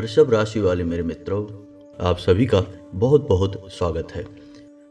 वृषभ राशि वाले मेरे मित्रों, आप सभी का बहुत बहुत स्वागत है।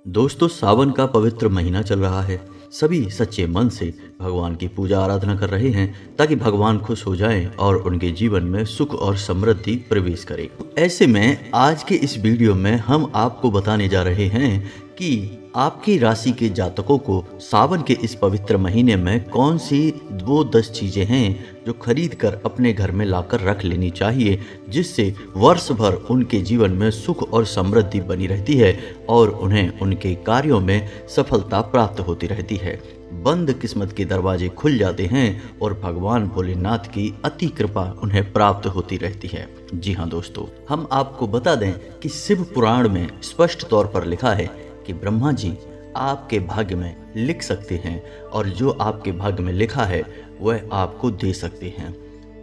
दोस्तों, सावन का पवित्र महीना चल रहा है। सभी सच्चे मन से भगवान की पूजा आराधना कर रहे हैं ताकि भगवान खुश हो जाएं और उनके जीवन में सुख और समृद्धि प्रवेश करे। ऐसे में आज के इस वीडियो में हम आपको बताने जा रहे हैं कि आपकी राशि के जातकों को सावन के इस पवित्र महीने में कौन सी वो 10 चीजें हैं जो खरीद कर अपने घर में लाकर रख लेनी चाहिए, जिससे वर्ष भर उनके जीवन में सुख और समृद्धि बनी रहती है और उन्हें उनके कार्यों में सफलता प्राप्त होती रहती है। बंद किस्मत के दरवाजे खुल जाते हैं और भगवान भोलेनाथ की अति कृपा उन्हें प्राप्त होती रहती है। जी हाँ दोस्तों, हम आपको बता दें कि शिव पुराण में स्पष्ट तौर पर लिखा है कि ब्रह्मा जी आपके भाग्य में लिख सकते हैं और जो आपके भाग्य में लिखा है वह आपको दे सकते हैं।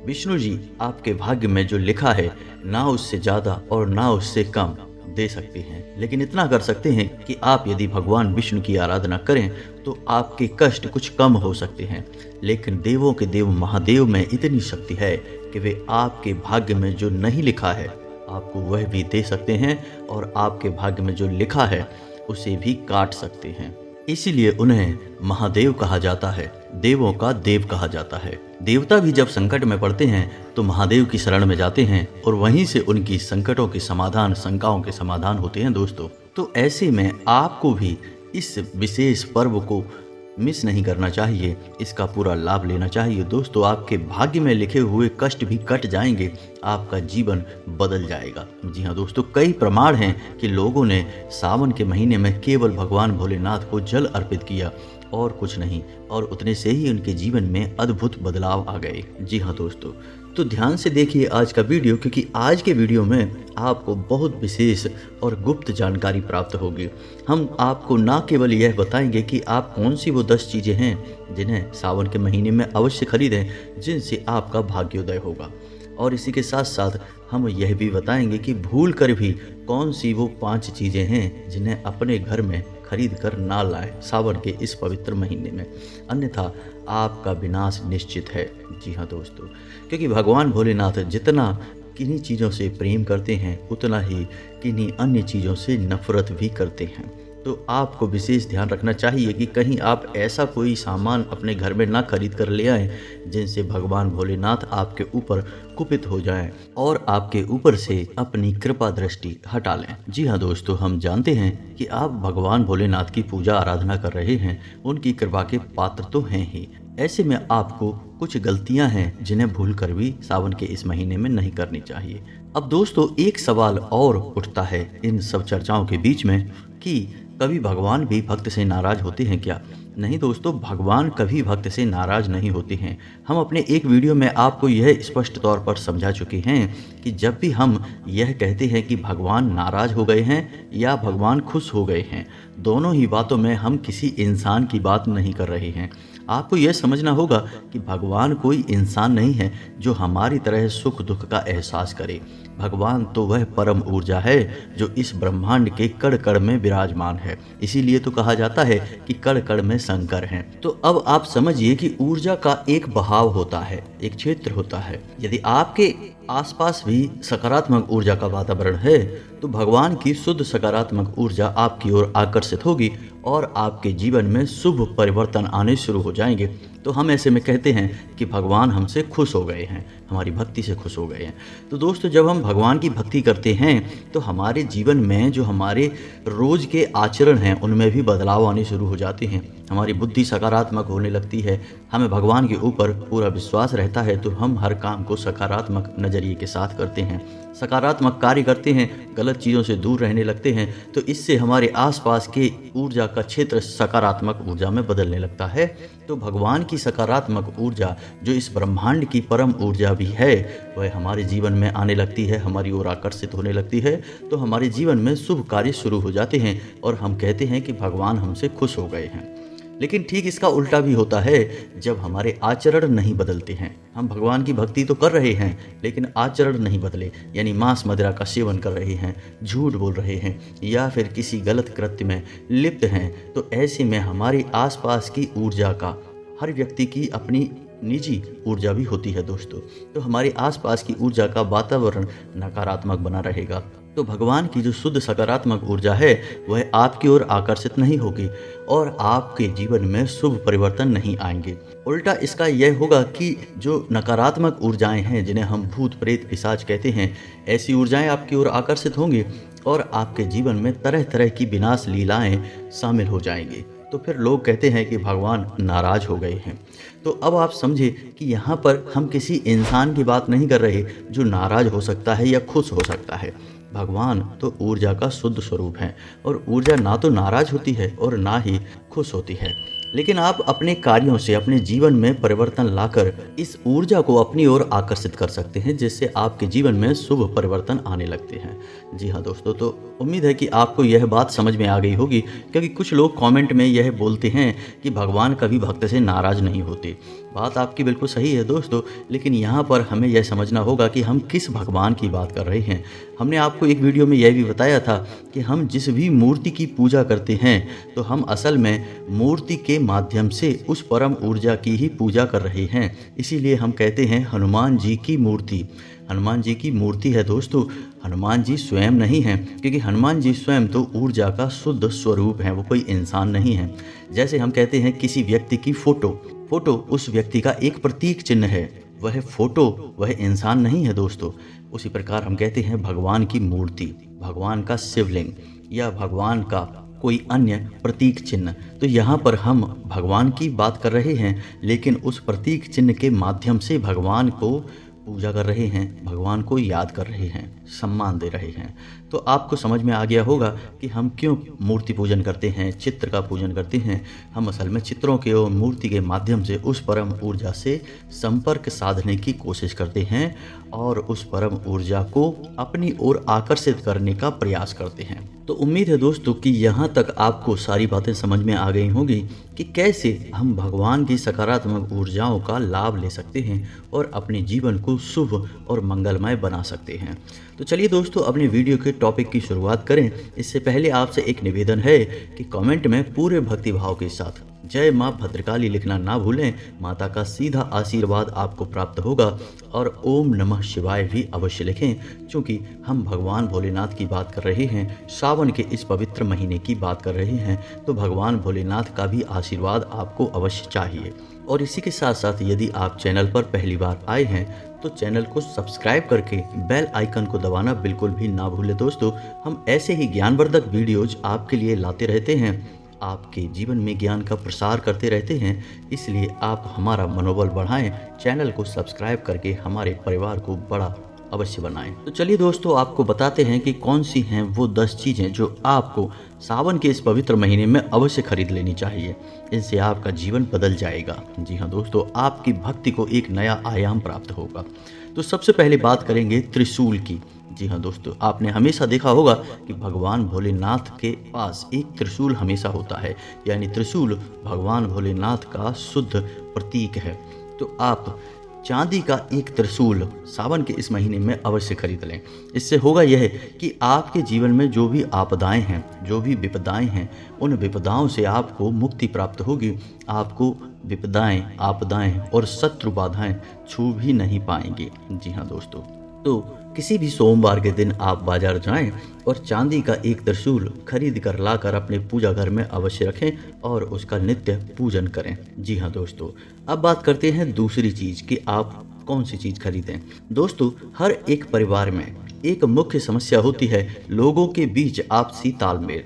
विष्णु जी आपके भाग्य में जो लिखा है ना उससे ज़्यादा और ना उससे कम दे सकते हैं, लेकिन इतना कर सकते हैं कि आप यदि भगवान विष्णु की आराधना करें तो आपके कष्ट कुछ कम हो सकते हैं। लेकिन देवों के देव महादेव में इतनी शक्ति है कि वे आपके भाग्य में जो नहीं लिखा है आपको वह भी दे सकते हैं और आपके भाग्य में जो लिखा है उसे भी काट सकते हैं। इसीलिए उन्हें महादेव कहा जाता है, देवों का देव कहा जाता है। देवता भी जब संकट में पड़ते हैं तो महादेव की शरण में जाते हैं और वहीं से उनकी संकटों के समाधान, शंकाओं के समाधान होते हैं दोस्तों। तो ऐसे में आपको भी इस विशेष पर्व को मिस नहीं करना चाहिए, इसका पूरा लाभ लेना चाहिए। दोस्तों, आपके भाग्य में लिखे हुए कष्ट भी कट जाएंगे, आपका जीवन बदल जाएगा। जी हाँ दोस्तों, कई प्रमाण हैं कि लोगों ने सावन के महीने में केवल भगवान भोलेनाथ को जल अर्पित किया और कुछ नहीं, और उतने से ही उनके जीवन में अद्भुत बदलाव आ गए। जी हाँ दोस्तों, तो ध्यान से देखिए आज का वीडियो, क्योंकि आज के वीडियो में आपको बहुत विशेष और गुप्त जानकारी प्राप्त होगी। हम आपको न केवल यह बताएंगे कि आप कौन सी वो 10 चीज़ें हैं जिन्हें सावन के महीने में अवश्य खरीदें, जिनसे आपका भाग्योदय होगा, और इसी के साथ साथ हम यह भी बताएंगे कि भूल कर भी कौन सी वो 5 चीज़ें हैं जिन्हें अपने घर में खरीद कर ना लाएं सावन के इस पवित्र महीने में, अन्यथा आपका विनाश निश्चित है। जी हाँ दोस्तों, क्योंकि भगवान भोलेनाथ जितना किन्हीं चीज़ों से प्रेम करते हैं उतना ही किन्हीं अन्य चीज़ों से नफरत भी करते हैं। तो आपको विशेष ध्यान रखना चाहिए कि कहीं आप ऐसा कोई सामान अपने घर में ना खरीद कर ले आएं जिनसे भगवान भोलेनाथ आपके ऊपर कुपित हो जाएं और आपके ऊपर से अपनी कृपा दृष्टि हटा लें। जी हाँ दोस्तों, हम जानते हैं कि आप भगवान भोलेनाथ की पूजा आराधना कर रहे हैं, उनकी कृपा के पात्र तो हैं ही। ऐसे में आपको कुछ गलतियां हैं जिन्हें भूल कर भी सावन के इस महीने में नहीं करनी चाहिए। अब दोस्तों, एक सवाल और उठता है इन सब चर्चाओं के बीच में कि कभी भगवान भी भक्त से नाराज होते हैं क्या? नहीं दोस्तों, भगवान कभी भक्त से नाराज नहीं होते हैं। हम अपने एक वीडियो में आपको यह स्पष्ट तौर पर समझा चुके हैं कि जब भी हम यह कहते हैं कि भगवान नाराज हो गए हैं या भगवान खुश हो गए हैं, दोनों ही बातों में हम किसी इंसान की बात नहीं कर रहे हैं। आपको यह समझना होगा कि भगवान कोई इंसान नहीं है जो हमारी तरह सुख दुख का एहसास करे। भगवान तो वह परम ऊर्जा है जो इस ब्रह्मांड के कण कण में विराजमान है। इसीलिए तो कहा जाता है कि कण कण में शंकर हैं। तो अब आप समझिए कि ऊर्जा का एक बहाव होता है, एक क्षेत्र होता है। यदि आपके आसपास भी सकारात्मक ऊर्जा का वातावरण है तो भगवान की शुद्ध सकारात्मक ऊर्जा आपकी ओर आकर्षित होगी और आपके जीवन में शुभ परिवर्तन आने शुरू हो जाएंगे। तो हम ऐसे में कहते हैं कि भगवान हमसे खुश हो गए हैं, हमारी भक्ति से खुश हो गए हैं। तो दोस्तों, जब हम भगवान की भक्ति करते हैं तो हमारे जीवन में जो हमारे रोज के आचरण हैं उनमें भी बदलाव आने शुरू हो जाते हैं। हमारी बुद्धि सकारात्मक होने लगती है, हमें भगवान के ऊपर पूरा विश्वास रहता है, तो हम हर काम को सकारात्मक नज़रिए के साथ करते हैं, सकारात्मक कार्य करते हैं, गलत चीज़ों से दूर रहने लगते हैं। तो इससे हमारे आसपास के ऊर्जा का क्षेत्र सकारात्मक ऊर्जा में बदलने लगता है। तो भगवान की सकारात्मक ऊर्जा जो इस ब्रह्मांड की परम ऊर्जा भी है वह हमारे जीवन में आने लगती है, हमारी ओर आकर्षित होने लगती है। तो हमारे जीवन में शुभ कार्य शुरू हो जाते हैं और हम कहते हैं कि भगवान हमसे खुश हो गए हैं। लेकिन ठीक इसका उल्टा भी होता है जब हमारे आचरण नहीं बदलते हैं। हम भगवान की भक्ति तो कर रहे हैं लेकिन आचरण नहीं बदले, यानी मांस मदिरा का सेवन कर रहे हैं, झूठ बोल रहे हैं या फिर किसी गलत कृत्य में लिप्त हैं। तो ऐसे में हमारे आसपास की ऊर्जा का, हर व्यक्ति की अपनी निजी ऊर्जा भी होती है दोस्तों। तो हमारे आसपास की ऊर्जा का वातावरण नकारात्मक बना रहेगा। तो भगवान की जो शुद्ध सकारात्मक ऊर्जा है वह आपकी ओर आकर्षित नहीं होगी और आपके जीवन में शुभ परिवर्तन नहीं आएंगे। उल्टा इसका यह होगा कि जो नकारात्मक ऊर्जाएं हैं, जिन्हें हम भूत प्रेत पिशाच कहते हैं, ऐसी ऊर्जाएं आपकी ओर आकर्षित होंगी और आपके जीवन में तरह तरह की विनाश लीलाएं शामिल हो जाएंगी। तो फिर लोग कहते हैं कि भगवान नाराज हो गए हैं। तो अब आप समझे कि यहाँ पर हम किसी इंसान की बात नहीं कर रहे जो नाराज हो सकता है या खुश हो सकता है। भगवान तो ऊर्जा का शुद्ध स्वरूप है और ऊर्जा ना तो नाराज होती है और ना ही खुश होती है। लेकिन आप अपने कार्यों से अपने जीवन में परिवर्तन लाकर इस ऊर्जा को अपनी ओर आकर्षित कर सकते हैं, जिससे आपके जीवन में शुभ परिवर्तन आने लगते हैं। जी हाँ दोस्तों, तो उम्मीद है कि आपको यह बात समझ में आ गई होगी, क्योंकि कुछ लोग कमेंट में यह बोलते हैं कि भगवान कभी भक्त से नाराज नहीं होते। बात आपकी बिल्कुल सही है दोस्तों, लेकिन यहाँ पर हमें यह समझना होगा कि हम किस भगवान की बात कर रहे हैं। हमने आपको एक वीडियो में यह भी बताया था कि हम जिस भी मूर्ति की पूजा करते हैं तो हम असल में मूर्ति के माध्यम से उस परम ऊर्जा की ही पूजा कर रहे हैं। इसीलिए हम कहते हैं हनुमान जी की मूर्ति। हनुमान जी की मूर्ति है दोस्तों, हनुमान जी स्वयं नहीं हैं, क्योंकि हनुमान जी स्वयं तो ऊर्जा का शुद्ध स्वरूप है, वो कोई इंसान नहीं है। जैसे हम कहते हैं किसी व्यक्ति की फोटो उस व्यक्ति का एक प्रतीक चिन्ह है, वह फोटो वह इंसान नहीं है दोस्तों। उसी प्रकार हम कहते हैं भगवान की मूर्ति, भगवान का शिवलिंग या भगवान का कोई अन्य प्रतीक चिन्ह। तो यहाँ पर हम भगवान की बात कर रहे हैं, लेकिन उस प्रतीक चिन्ह के माध्यम से भगवान को पूजा कर रहे हैं, भगवान को याद कर रहे हैं, सम्मान दे रहे हैं। तो आपको समझ में आ गया होगा कि हम क्यों मूर्ति पूजन करते हैं, चित्र का पूजन करते हैं। हम असल में चित्रों के और मूर्ति के माध्यम से उस परम ऊर्जा से संपर्क साधने की कोशिश करते हैं और उस परम ऊर्जा को अपनी ओर आकर्षित करने का प्रयास करते हैं। तो उम्मीद है दोस्तों कि यहाँ तक आपको सारी बातें समझ में आ गई होंगी कि कैसे हम भगवान की सकारात्मक ऊर्जाओं का लाभ ले सकते हैं और अपने जीवन को शुभ और मंगलमय बना सकते हैं। तो चलिए दोस्तों, अपने वीडियो के टॉपिक की शुरुआत करें। इससे पहले आपसे एक निवेदन है कि कमेंट में पूरे भक्तिभाव के साथ जय माँ भद्रकाली लिखना ना भूलें। माता का सीधा आशीर्वाद आपको प्राप्त होगा। और ओम नमः शिवाय भी अवश्य लिखें, क्योंकि हम भगवान भोलेनाथ की बात कर रहे हैं, सावन के इस पवित्र महीने की बात कर रहे हैं, तो भगवान भोलेनाथ का भी आशीर्वाद आपको अवश्य चाहिए। और इसी के साथ साथ यदि आप चैनल पर पहली बार आए हैं तो चैनल को सब्सक्राइब करके बेल आइकन को दबाना बिल्कुल भी ना भूलें दोस्तों। हम ऐसे ही ज्ञानवर्धक वीडियोज आपके लिए लाते रहते हैं, आपके जीवन में ज्ञान का प्रसार करते रहते हैं। इसलिए आप हमारा मनोबल बढ़ाएं, चैनल को सब्सक्राइब करके हमारे परिवार को बड़ा अवश्य बनाएं। तो चलिए दोस्तों, आपको बताते हैं कि कौन सी हैं वो 10 चीज़ें जो आपको सावन के इस पवित्र महीने में अवश्य खरीद लेनी चाहिए। इनसे आपका जीवन बदल जाएगा। जी हाँ दोस्तों, आपकी भक्ति को एक नया आयाम प्राप्त होगा। तो सबसे पहले बात करेंगे त्रिशूल की। जी हाँ दोस्तों, आपने हमेशा देखा होगा कि भगवान भोलेनाथ के पास एक त्रिशूल हमेशा होता है, यानी त्रिशूल भगवान भोलेनाथ का शुद्ध प्रतीक है। तो आप चांदी का एक त्रिशूल सावन के इस महीने में अवश्य खरीद लें। इससे होगा यह कि आपके जीवन में जो भी आपदाएं हैं, जो भी विपदाएं हैं, उन विपदाओं से आपको मुक्ति प्राप्त होगी। आपको विपदाएं, आपदाएं और शत्रु बाधाएं छू भी नहीं पाएंगे। जी हाँ दोस्तों, तो किसी भी सोमवार के दिन आप बाजार जाएं और चांदी का एक त्रिशूल खरीद कर लाकर अपने पूजा घर में अवश्य रखें और उसका नित्य पूजन करें। जी हाँ दोस्तों, अब बात करते हैं दूसरी चीज़ कि आप कौन सी चीज़ खरीदें। दोस्तों, हर एक परिवार में एक मुख्य समस्या होती है लोगों के बीच आपसी तालमेल,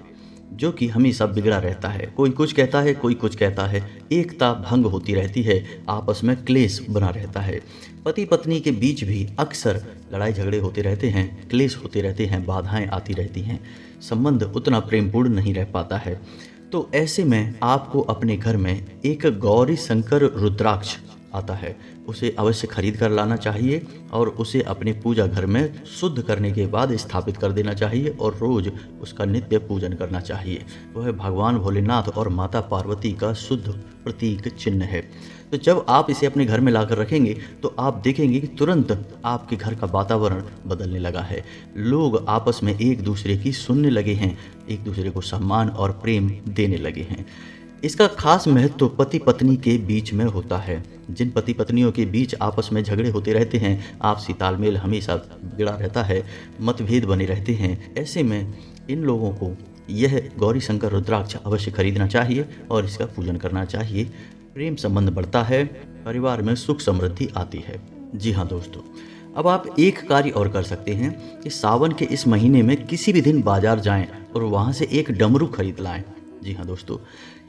जो कि हमेशा बिगड़ा रहता है। कोई कुछ कहता है, कोई कुछ कहता है, एकता भंग होती रहती है, आपस में क्लेश बना रहता है। पति पत्नी के बीच भी अक्सर लड़ाई झगड़े होते रहते हैं, क्लेश होते रहते हैं, बाधाएं आती रहती हैं, संबंध उतना प्रेमपूर्ण नहीं रह पाता है। तो ऐसे में आपको अपने घर में एक गौरी शंकर रुद्राक्ष आता है, उसे अवश्य खरीद कर लाना चाहिए और उसे अपने पूजा घर में शुद्ध करने के बाद स्थापित कर देना चाहिए और रोज उसका नित्य पूजन करना चाहिए। वह भगवान भोलेनाथ और माता पार्वती का शुद्ध प्रतीक चिन्ह है। तो जब आप इसे अपने घर में लाकर रखेंगे तो आप देखेंगे कि तुरंत आपके घर का वातावरण बदलने लगा है। लोग आपस में एक दूसरे की सुनने लगे हैं, एक दूसरे को सम्मान और प्रेम देने लगे हैं। इसका खास महत्व पति पत्नी के बीच में होता है। जिन पति पत्नियों के बीच आपस में झगड़े होते रहते हैं, आपसी तालमेल हमेशा बिगड़ा रहता है, मतभेद बने रहते हैं, ऐसे में इन लोगों को यह गौरी शंकर रुद्राक्ष अवश्य खरीदना चाहिए और इसका पूजन करना चाहिए। प्रेम संबंध बढ़ता है, परिवार में सुख समृद्धि आती है। जी हाँ दोस्तों, अब आप एक कार्य और कर सकते हैं कि सावन के इस महीने में किसी भी दिन बाजार जाएं और वहां से एक डमरू खरीद लाएं। जी हाँ दोस्तों,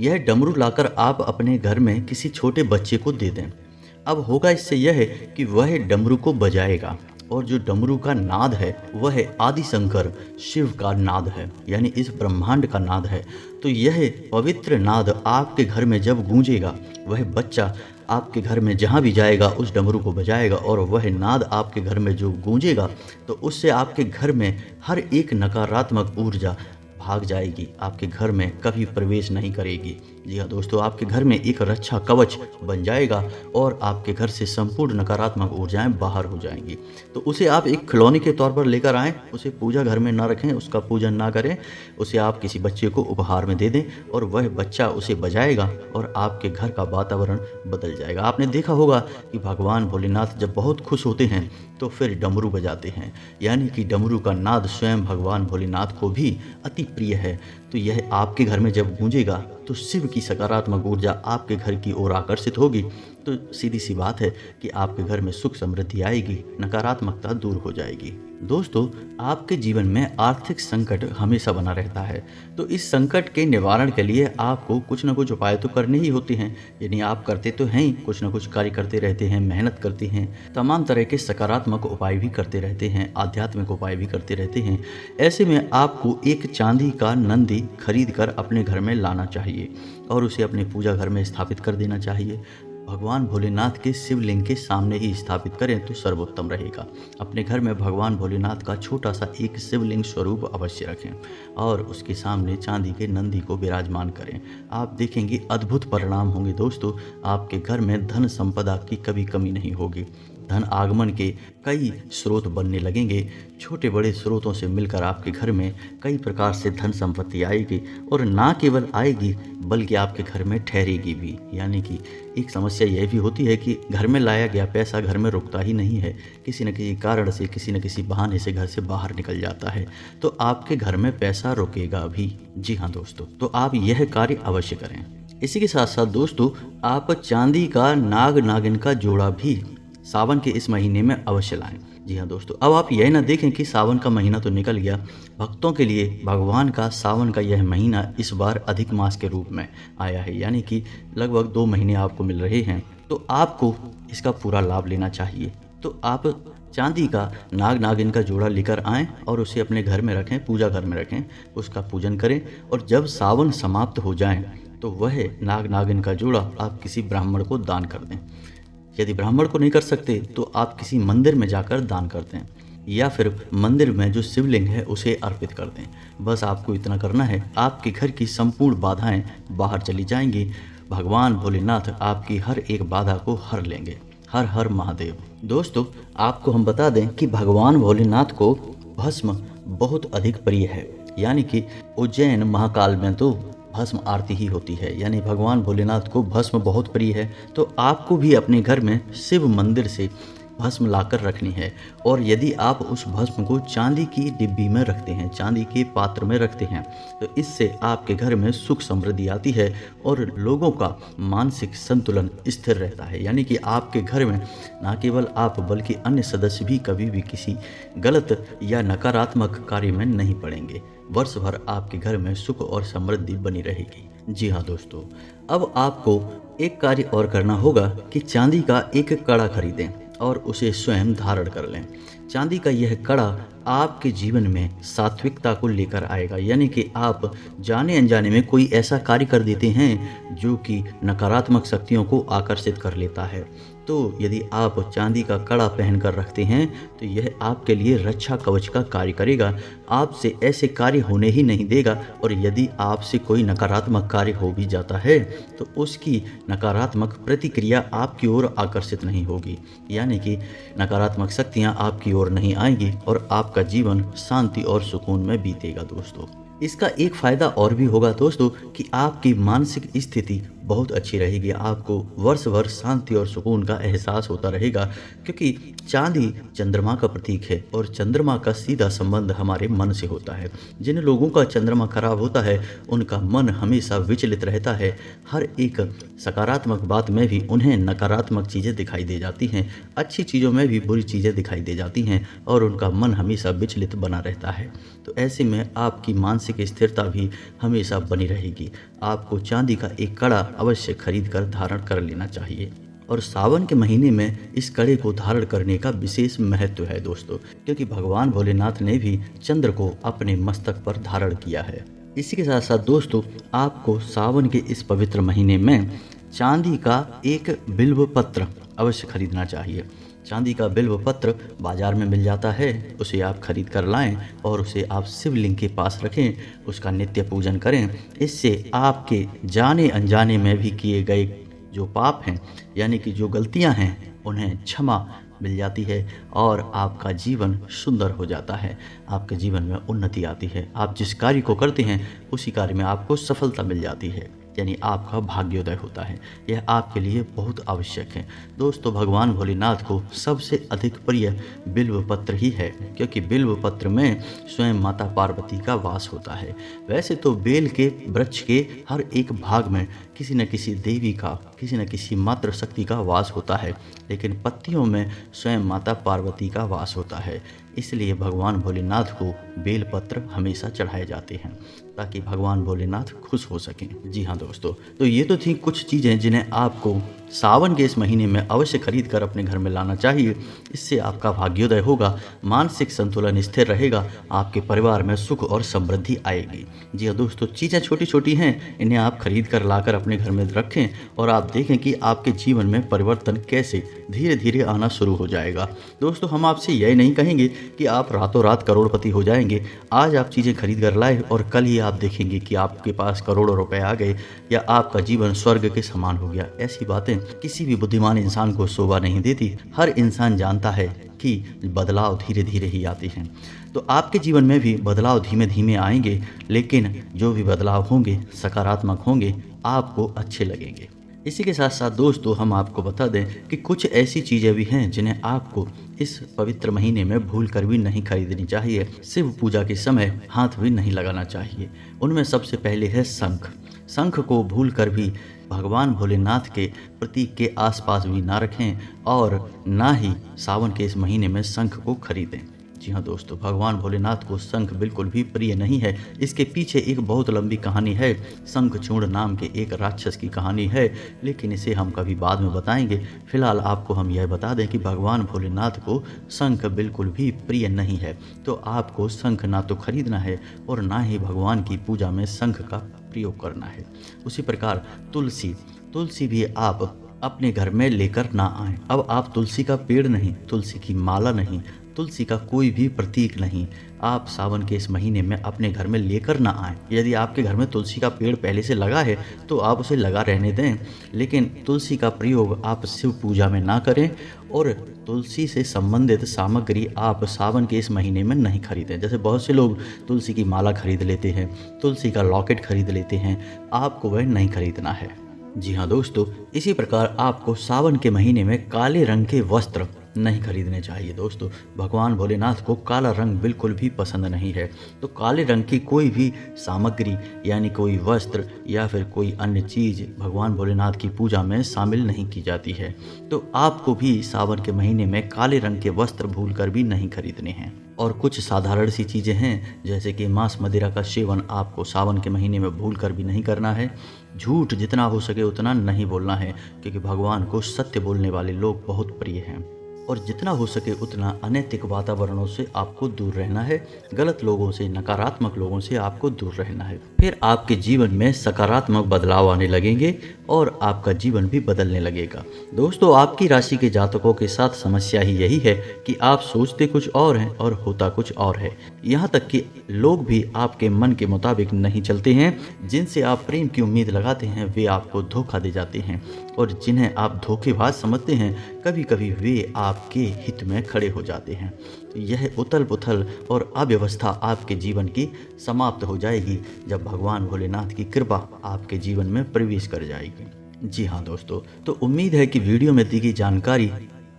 यह डमरू लाकर आप अपने घर में किसी छोटे बच्चे को दे दें। अब होगा इससे यह है कि वह डमरू को बजाएगा और जो डमरू का नाद है वह आदि शंकर शिव का नाद है, यानी इस ब्रह्मांड का नाद है। तो यह पवित्र नाद आपके घर में जब गूंजेगा, वह बच्चा आपके घर में जहाँ भी जाएगा उस डमरू को बजाएगा और वह नाद आपके घर में जो गूंजेगा तो उससे आपके घर में हर एक नकारात्मक ऊर्जा भाग जाएगी, आपके घर में कभी प्रवेश नहीं करेगी। जी हाँ दोस्तों, आपके घर में एक रक्षा कवच बन जाएगा और आपके घर से संपूर्ण नकारात्मक ऊर्जाएं बाहर हो जाएंगी। तो उसे आप एक खिलौने के तौर पर लेकर आएँ, उसे पूजा घर में ना रखें, उसका पूजन ना करें, उसे आप किसी बच्चे को उपहार में दे दें और वह बच्चा उसे बजाएगा और आपके घर का वातावरण बदल जाएगा। आपने देखा होगा कि भगवान भोलेनाथ जब बहुत खुश होते हैं तो फिर डमरू बजाते हैं, यानी कि डमरू का नाद स्वयं भगवान भोलेनाथ को भी अति प्रिय है। तो यह आपके घर में जब गूंजेगा तो शिव की सकारात्मक ऊर्जा आपके घर की ओर आकर्षित होगी। तो सीधी सी बात है कि आपके घर में सुख समृद्धि आएगी, नकारात्मकता दूर हो जाएगी। दोस्तों, आपके जीवन में आर्थिक संकट हमेशा बना रहता है, तो इस संकट के निवारण के लिए आपको कुछ न कुछ उपाय तो करने ही होते हैं। यानी आप करते तो हैं ही, कुछ न कुछ कार्य करते रहते हैं, मेहनत करते हैं, तमाम तरह के सकारात्मक उपाय भी करते रहते हैं, आध्यात्मिक उपाय भी करते रहते हैं। ऐसे में आपको एक चांदी का नंदी खरीद कर अपने घर में लाना चाहिए और उसे अपने पूजा घर में स्थापित कर देना चाहिए। भगवान भोलेनाथ के शिवलिंग के सामने ही स्थापित करें तो सर्वोत्तम रहेगा। अपने घर में भगवान भोलेनाथ का छोटा सा एक शिवलिंग स्वरूप अवश्य रखें और उसके सामने चांदी के नंदी को विराजमान करें। आप देखेंगे अद्भुत परिणाम होंगे दोस्तों। आपके घर में धन संपदा की कभी कमी नहीं होगी। धन आगमन के कई स्रोत बनने लगेंगे। छोटे बड़े स्रोतों से मिलकर आपके घर में कई प्रकार से धन संपत्ति आएगी और ना केवल आएगी बल्कि आपके घर में ठहरेगी भी। यानी कि एक समस्या यह भी होती है कि घर में लाया गया पैसा घर में रुकता ही नहीं है, किसी न किसी कारण से, किसी न किसी बहाने से घर से बाहर निकल जाता है, तो आपके घर में पैसा रुकेगा भी। जी हाँ दोस्तों, तो आप यह कार्य अवश्य करें। इसी के साथ साथ दोस्तों, आप चांदी का नाग नागिन का जोड़ा भी सावन के इस महीने में अवश्य लाएं। जी हाँ दोस्तों, अब आप यह ना देखें कि सावन का महीना तो निकल गया। भक्तों के लिए भगवान का सावन का यह महीना इस बार अधिक मास के रूप में आया है, यानी कि लगभग 2 महीने आपको मिल रहे हैं, तो आपको इसका पूरा लाभ लेना चाहिए। तो आप चांदी का नाग नागिन का जोड़ा लेकर आएँ और उसे अपने घर में रखें, पूजा घर में रखें, उसका पूजन करें और जब सावन समाप्त हो जाए तो वह नाग नागिन का जोड़ा आप किसी ब्राह्मण को दान कर दें। यदि ब्राह्मण को नहीं कर सकते तो आप किसी मंदिर में जाकर दान कर दें या फिर मंदिर में जो शिवलिंग है उसे अर्पित कर दें। बस आपको इतना करना है, आपके घर की संपूर्ण बाधाएं बाहर चली जाएंगी। भगवान भोलेनाथ आपकी हर एक बाधा को हर लेंगे। हर हर महादेव। दोस्तों, आपको हम बता दें कि भगवान भोलेनाथ को भस्म बहुत अधिक प्रिय है, यानी कि उज्जैन महाकाल में तो भस्म आरती ही होती है, यानी भगवान भोलेनाथ को भस्म बहुत प्रिय है। तो आपको भी अपने घर में शिव मंदिर से भस्म लाकर रखनी है और यदि आप उस भस्म को चांदी की डिब्बी में रखते हैं, चांदी के पात्र में रखते हैं, तो इससे आपके घर में सुख समृद्धि आती है और लोगों का मानसिक संतुलन स्थिर रहता है। यानी कि आपके घर में न केवल आप बल्कि अन्य सदस्य भी कभी भी किसी गलत या नकारात्मक कार्य में नहीं पड़ेंगे। वर्ष भर आपके घर में सुख और समृद्धि बनी रहेगी। जी हाँ दोस्तों, अब आपको एक कार्य और करना होगा कि चांदी का एक कड़ा खरीदें और उसे स्वयं धारण कर लें। चांदी का यह कड़ा आपके जीवन में सात्विकता को लेकर आएगा, यानी कि आप जाने अनजाने में कोई ऐसा कार्य कर देते हैं जो कि नकारात्मक शक्तियों को आकर्षित कर लेता है। तो यदि आप चांदी का कड़ा पहनकर रखते हैं तो यह आपके लिए रक्षा कवच का कार्य करेगा, आपसे ऐसे कार्य होने ही नहीं देगा और यदि आपसे कोई नकारात्मक कार्य हो भी जाता है तो उसकी नकारात्मक प्रतिक्रिया आपकी ओर आकर्षित नहीं होगी, यानी कि नकारात्मक शक्तियां आपकी ओर नहीं आएंगी और आपका जीवन शांति और सुकून में बीतेगा। दोस्तों, इसका एक फ़ायदा और भी होगा दोस्तों कि आपकी मानसिक स्थिति बहुत अच्छी रहेगी। आपको वर्ष भर शांति और सुकून का एहसास होता रहेगा, क्योंकि चांदी चंद्रमा का प्रतीक है और चंद्रमा का सीधा संबंध हमारे मन से होता है। जिन लोगों का चंद्रमा खराब होता है उनका मन हमेशा विचलित रहता है। हर एक सकारात्मक बात में भी उन्हें नकारात्मक चीज़ें दिखाई दे जाती हैं, अच्छी चीज़ों में भी बुरी चीज़ें दिखाई दे जाती हैं और उनका मन हमेशा विचलित बना रहता है। तो ऐसे में आपकी मानसिक स्थिरता भी हमेशा बनी रहेगी। आपको चांदी का एक कड़ा अवश्य खरीद कर धारण कर लेना चाहिए। और सावन के महीने में इस कड़े को धारण करने का विशेष महत्व है दोस्तों, क्योंकि भगवान भोलेनाथ ने भी चंद्र को अपने मस्तक पर धारण किया है। इसी के साथ साथ दोस्तों, आपको सावन के इस पवित्र महीने में चांदी का एक बिल्व पत्र अवश्य खरीदना चाहिए। चांदी का बिल्व पत्र बाजार में मिल जाता है, उसे आप खरीद कर लाएं और उसे आप शिवलिंग के पास रखें, उसका नित्य पूजन करें। इससे आपके जाने अनजाने में भी किए गए जो पाप हैं, यानी कि जो गलतियां हैं, उन्हें क्षमा मिल जाती है और आपका जीवन सुंदर हो जाता है। आपके जीवन में उन्नति आती है। आप जिस कार्य को करते हैं उसी कार्य में आपको सफलता मिल जाती है, यानी आपका भाग्योदय होता है। यह आपके लिए बहुत आवश्यक है दोस्तों। भगवान भोलेनाथ को सबसे अधिक प्रिय बिल्व पत्र ही है, क्योंकि बिल्व पत्र में स्वयं माता पार्वती का वास होता है। वैसे तो बेल के वृक्ष के हर एक भाग में किसी न किसी देवी का, किसी न किसी मातृ शक्ति का वास होता है, लेकिन पत्तियों में स्वयं माता पार्वती का वास होता है। इसलिए भगवान भोलेनाथ को बेलपत्र हमेशा चढ़ाए जाते हैं ताकि भगवान भोलेनाथ खुश हो सकें। जी हाँ दोस्तों, तो ये तो थी कुछ चीज़ें जिन्हें आपको सावन के इस महीने में अवश्य खरीद कर अपने घर में लाना चाहिए। इससे आपका भाग्योदय होगा, मानसिक संतुलन स्थिर रहेगा, आपके परिवार में सुख और समृद्धि आएगी। जी हाँ दोस्तों, चीज़ें छोटी छोटी हैं, इन्हें आप खरीद कर लाकर अपने घर में रखें और आप देखें कि आपके जीवन में परिवर्तन कैसे धीरे धीरे आना शुरू हो जाएगा। दोस्तों, हम आपसे यही नहीं कहेंगे कि आप रातों रात करोड़पति हो जाएंगे। आज आप चीज़ें खरीद कर लाए और कल ही आप देखेंगे कि आपके पास करोड़ों रुपए आ गए या आपका जीवन स्वर्ग के समान हो गया। ऐसी बातें किसी भी बुद्धिमान इंसान को शोभा नहीं देती। हर इंसान जानता है कि बदलाव धीरे धीरे ही आते हैं। तो आपके जीवन में भी बदलाव धीमे धीमे आएंगे, लेकिन जो भी बदलाव होंगे सकारात्मक होंगे, आपको अच्छे लगेंगे। इसी के साथ साथ दोस्तों, हम आपको बता दें कि कुछ ऐसी चीज़ें भी हैं जिन्हें आपको इस पवित्र महीने में भूल कर भी नहीं खरीदनी चाहिए। शिव पूजा के समय हाथ भी नहीं लगाना चाहिए। उनमें सबसे पहले है शंख। शंख को भूल कर भी भगवान भोलेनाथ के प्रतीक के आसपास भी ना रखें और ना ही सावन के इस महीने में शंख को खरीदें। जी हाँ दोस्तों, भगवान भोलेनाथ को शंख बिल्कुल भी प्रिय नहीं है। इसके पीछे एक बहुत लंबी कहानी है। शंखचूड़ नाम के एक राक्षस की कहानी है, लेकिन इसे हम कभी बाद में बताएंगे। फिलहाल आपको हम यह बता दें कि भगवान भोलेनाथ को शंख बिल्कुल भी प्रिय नहीं है। तो आपको शंख ना तो खरीदना है और ना ही भगवान की पूजा में शंख का प्रयोग करना है। उसी प्रकार तुलसी भी आप अपने घर में लेकर ना आएं। अब आप तुलसी का पेड़ नहीं, तुलसी की माला नहीं, तुलसी का कोई भी प्रतीक नहीं, आप सावन के इस महीने में अपने घर में लेकर ना आएं। यदि आपके घर में तुलसी का पेड़ पहले से लगा है तो आप उसे लगा रहने दें, लेकिन तुलसी का प्रयोग आप शिव पूजा में ना करें और तुलसी से संबंधित सामग्री आप सावन के इस महीने में नहीं खरीदें। जैसे बहुत से लोग तुलसी की माला खरीद लेते हैं, तुलसी का लॉकेट खरीद लेते हैं, आपको वह नहीं खरीदना है। जी हाँ दोस्तों, इसी प्रकार आपको सावन के महीने में काले रंग के वस्त्र नहीं खरीदने चाहिए। दोस्तों, भगवान भोलेनाथ को काला रंग बिल्कुल भी पसंद नहीं है। तो काले रंग की कोई भी सामग्री यानी कोई वस्त्र या फिर कोई अन्य चीज़ भगवान भोलेनाथ की पूजा में शामिल नहीं की जाती है। तो आपको भी सावन के महीने में काले रंग के वस्त्र भूलकर भी नहीं खरीदने हैं। और कुछ साधारण सी चीज़ें हैं, जैसे कि मांस मदिरा का सेवन आपको सावन के महीने में भूलकर भी नहीं करना है। झूठ जितना हो सके उतना नहीं बोलना है, क्योंकि भगवान को सत्य बोलने वाले लोग बहुत प्रिय हैं। और जितना हो सके उतना अनैतिक वातावरणों से आपको दूर रहना है। गलत लोगों से, नकारात्मक लोगों से आपको दूर रहना है। फिर आपके जीवन में सकारात्मक बदलाव आने लगेंगे और आपका जीवन भी बदलने लगेगा। दोस्तों, आपकी राशि के जातकों के साथ समस्या ही यही है कि आप सोचते कुछ और हैं और होता कुछ और है। यहाँ तक कि लोग भी आपके मन के मुताबिक नहीं चलते हैं। जिनसे आप प्रेम की उम्मीद लगाते हैं वे आपको धोखा दे जाते हैं, और जिन्हें आप धोखेबाज समझते हैं कभी कभी वे आपके हित में खड़े हो जाते हैं। तो यह उथल पुथल और अव्यवस्था आपके जीवन की समाप्त हो जाएगी जब भगवान भोलेनाथ की कृपा आपके जीवन में प्रवेश कर जाएगी। जी हाँ दोस्तों, तो उम्मीद है कि वीडियो में दी गई जानकारी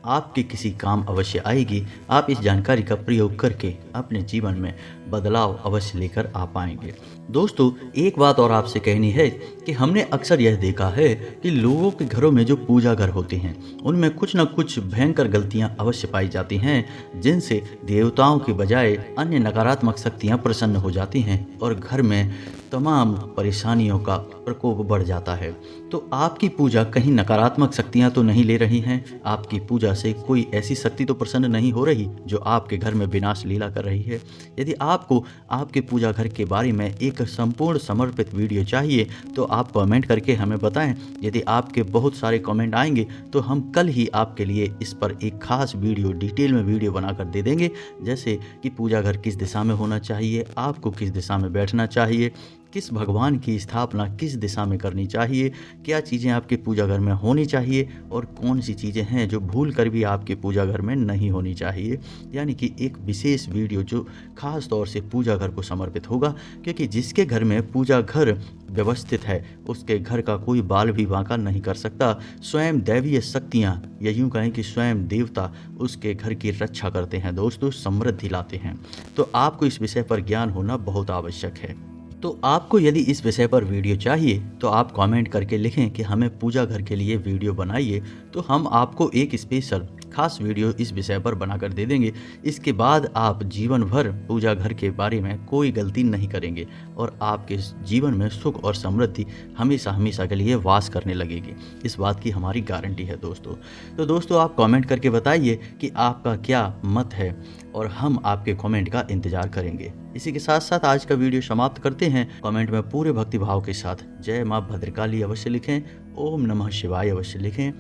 आपके किसी काम अवश्य आएगी। आप इस जानकारी का प्रयोग करके अपने जीवन में बदलाव अवश्य लेकर आ पाएंगे। दोस्तों, एक बात और आपसे कहनी है कि हमने अक्सर यह देखा है कि लोगों के घरों में जो पूजा घर होते हैं उनमें कुछ न कुछ भयंकर गलतियां अवश्य पाई जाती हैं, जिनसे देवताओं के बजाय अन्य नकारात्मक शक्तियां प्रसन्न हो जाती हैं और घर में तमाम परेशानियों का प्रकोप बढ़ जाता है। तो आपकी पूजा कहीं नकारात्मक शक्तियां तो नहीं ले रही हैं? आपकी पूजा से कोई ऐसी शक्ति तो प्रसन्न नहीं हो रही जो आपके घर में विनाश लीला कर रही है? यदि आपको आपके पूजा घर के बारे में एक संपूर्ण समर्पित वीडियो चाहिए तो आप कमेंट करके हमें बताएं। यदि आपके बहुत सारे कमेंट आएंगे तो हम कल ही आपके लिए इस पर एक खास वीडियो डिटेल में वीडियो बनाकर दे देंगे, जैसे कि पूजा घर किस दिशा में होना चाहिए, आपको किस दिशा में बैठना चाहिए, किस भगवान की स्थापना किस दिशा में करनी चाहिए, क्या चीज़ें आपके पूजा घर में होनी चाहिए और कौन सी चीज़ें हैं जो भूल कर भी आपके पूजा घर में नहीं होनी चाहिए। यानी कि एक विशेष वीडियो जो खास तौर से पूजा घर को समर्पित होगा, क्योंकि जिसके घर में पूजा घर व्यवस्थित है उसके घर का कोई बाल भी बांका नहीं कर सकता। स्वयं दैवीय शक्तियाँ या यूँ कहें कि स्वयं देवता उसके घर की रक्षा करते हैं दोस्तों, समृद्धि लाते हैं। तो आपको इस विषय पर ज्ञान होना बहुत आवश्यक है। तो आपको यदि इस विषय पर वीडियो चाहिए तो आप कमेंट करके लिखें कि हमें पूजा घर के लिए वीडियो बनाइए, तो हम आपको एक स्पेशल खास वीडियो इस विषय पर बनाकर दे देंगे। इसके बाद आप जीवन भर पूजा घर के बारे में कोई गलती नहीं करेंगे और आपके जीवन में सुख और समृद्धि हमेशा हमेशा के लिए वास करने लगेगी। इस बात की हमारी गारंटी है दोस्तों। तो दोस्तों, आप कमेंट करके बताइए कि आपका क्या मत है और हम आपके कमेंट का इंतजार करेंगे। इसी के साथ साथ आज का वीडियो समाप्त करते हैं। कमेंट में पूरे भक्तिभाव के साथ जय माँ भद्रकाली अवश्य लिखें, ओम नमः शिवाय अवश्य लिखें।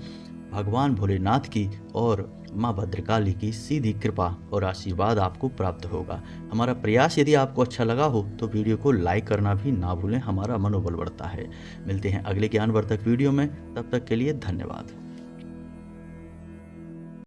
भगवान भोलेनाथ की और माँ भद्रकाली की सीधी कृपा और आशीर्वाद आपको प्राप्त होगा। हमारा प्रयास यदि आपको अच्छा लगा हो तो वीडियो को लाइक करना भी ना भूलें, हमारा मनोबल बढ़ता है। मिलते हैं अगले ज्ञानवर्धक वीडियो में, तब तक के लिए धन्यवाद।